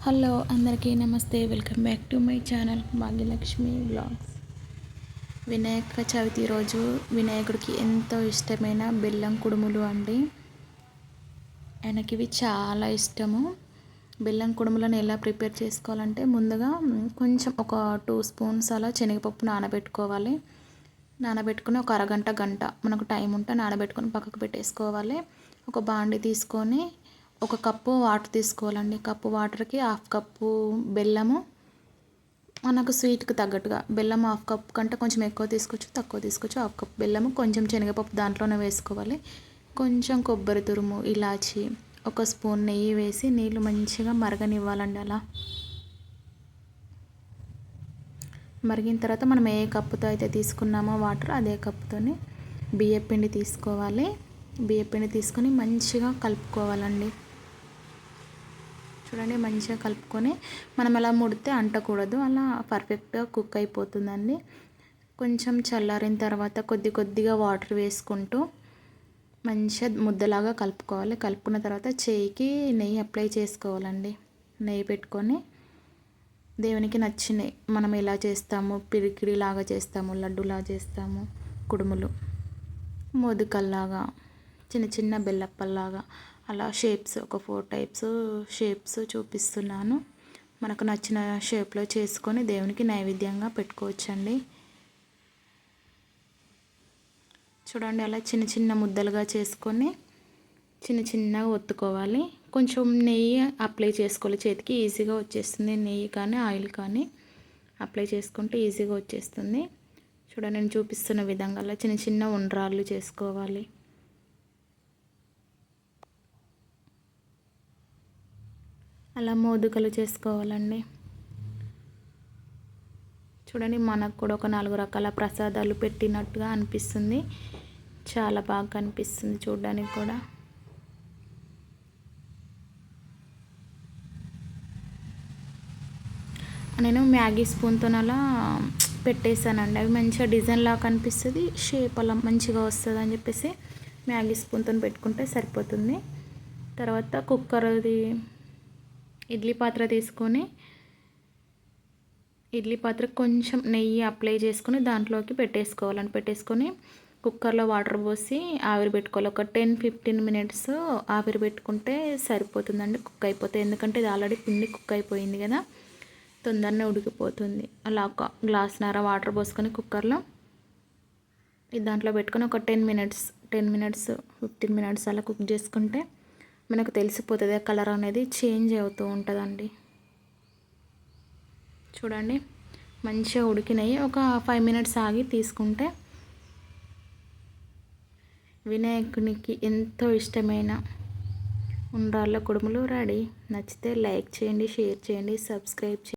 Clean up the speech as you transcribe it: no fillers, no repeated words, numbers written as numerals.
Hello అందరికీ నమస్తే. Welcome back to my channel Bhagyalakshmi vlogs. Vinayaka Chavithi రోజు వినాయకుడికి ఎంతో ఇష్టమైన బెల్లం కుడుములు అండి. ఆయనకి ఇవి చాలా ఇష్టము. బెల్లం కుడుములను ఎలా ప్రిపేర్ చేసుకోవాలంటే ముందుగా కొంచెం ఒక 2 స్పూన్స్ అలా శనగపప్పు నానబెట్టుకోవాలి. నానబెట్టుకుని ఒక గంట మనకు టైం ఉంటే నానబెట్టుకొని పక్కకు పెట్టేసుకోవాలి. ఒక బాండి తీసుకొని ఒక కప్పు వాటర్ తీసుకోవాలండి. కప్పు వాటర్కి హాఫ్ కప్పు బెల్లము, మనకు స్వీట్కి తగ్గట్టుగా బెల్లం హాఫ్ కప్ కంటే కొంచెం ఎక్కువ తీసుకోవచ్చు, తక్కువ తీసుకోవచ్చు. హాఫ్ కప్ బెల్లము, కొంచెం శనగపప్పు దాంట్లోనే వేసుకోవాలి. కొంచెం కొబ్బరి తురుము, ఇలాచి, ఒక స్పూన్ నెయ్యి వేసి నీళ్ళు మంచిగా మరగనివ్వాలండి. అలా మరిగిన తర్వాత మనం ఏ కప్పుతో అయితే తీసుకున్నామో వాటర్ అదే కప్పుతోని బియ్యపిండి తీసుకోవాలి. బియ్యపిండి తీసుకొని మంచిగా కలుపుకోవాలండి. చూడండి, మంచిగా కలుపుకొని మనం అలా ముడితే అంటకూడదు, అలా పర్ఫెక్ట్గా కుక్ అయిపోతుందండి. కొంచెం చల్లారిన తర్వాత కొద్దిగా వాటర్ వేసుకుంటూ మంచిగా ముద్దలాగా కలుపుకోవాలి. కలుపుకున్న తర్వాత చేయికి నెయ్యి అప్లై చేసుకోవాలండి. నెయ్యి పెట్టుకొని దేవునికి నచ్చినవి మనం ఎలా చేస్తాము, పిరికిడిలాగా చేస్తాము, లడ్డూలాగా చేస్తాము, కుడుములు, మోదకల్లాగా, చిన్న బెల్లప్పల్లాగా అలా షేప్స్ ఒక 4 టైప్స్ షేప్స్ చూపిస్తున్నాను. మనకు నచ్చిన షేప్లో చేసుకొని దేవునికి నైవేద్యంగా పెట్టుకోవచ్చండి. చూడండి, అలా చిన్న ముద్దలుగా చేసుకొని చిన్నగా ఒత్తుకోవాలి. కొంచెం నెయ్యి అప్లై చేసుకోవాలి చేతికి, ఈజీగా వచ్చేస్తుంది. నెయ్యి కానీ ఆయిల్ కానీ అప్లై చేసుకుంటే ఈజీగా వచ్చేస్తుంది. చూడండి, నేను చూపిస్తున్న విధంగా అలా చిన్న ఉండ్రాళ్ళు చేసుకోవాలి. అలా మోదుకలు చేసుకోవాలండి. చూడండి, మనకు కూడా ఒక 4 రకాల ప్రసాదాలు పెట్టినట్టుగా అనిపిస్తుంది. చాలా బాగా కనిపిస్తుంది చూడడానికి కూడా. నేను మ్యాగీ స్పూన్తో అలా పెట్టేశానండి. అవి మంచిగా డిజైన్ లాగా కనిపిస్తుంది, షేప్ అలా మంచిగా వస్తుంది అని చెప్పేసి మ్యాగీ స్పూన్తో పెట్టుకుంటే సరిపోతుంది. తర్వాత కుక్కర్ది ఇడ్లీ పాత్ర తీసుకొని ఇడ్లీ పాత్రకు కొంచెం నెయ్యి అప్లై చేసుకొని దాంట్లోకి పెట్టేసుకొని కుక్కర్లో వాటర్ పోసి ఆవిరి పెట్టుకోవాలి. ఒక 10-15 మినిట్స్ ఆవిరి పెట్టుకుంటే సరిపోతుందండి, కుక్ అయిపోతుంది. ఎందుకంటే ఇది ఆల్రెడీ పిండి కుక్ అయిపోయింది కదా, తొందరనే ఉడికిపోతుంది. అలా ఒక గ్లాస్న్నర వాటర్ పోసుకొని కుక్కర్లో దాంట్లో పెట్టుకొని ఒక 10 మినిట్స్ 15 మినిట్స్ అలా కుక్ చేసుకుంటే మనకు తెలిసిపోతుంది. కలర్ అనేది చేంజ్ అవుతూ ఉంటుందండి. చూడండి, మంచిగా ఉడికినాయి. ఒక 5 మినిట్స్ ఆగి తీసుకుంటే వినాయకునికి ఎంతో ఇష్టమైన ఉండ్రాళ్ళ కుడుములు రెడీ. నచ్చితే లైక్ చేయండి, షేర్ చేయండి, సబ్స్క్రైబ్ చేయండి.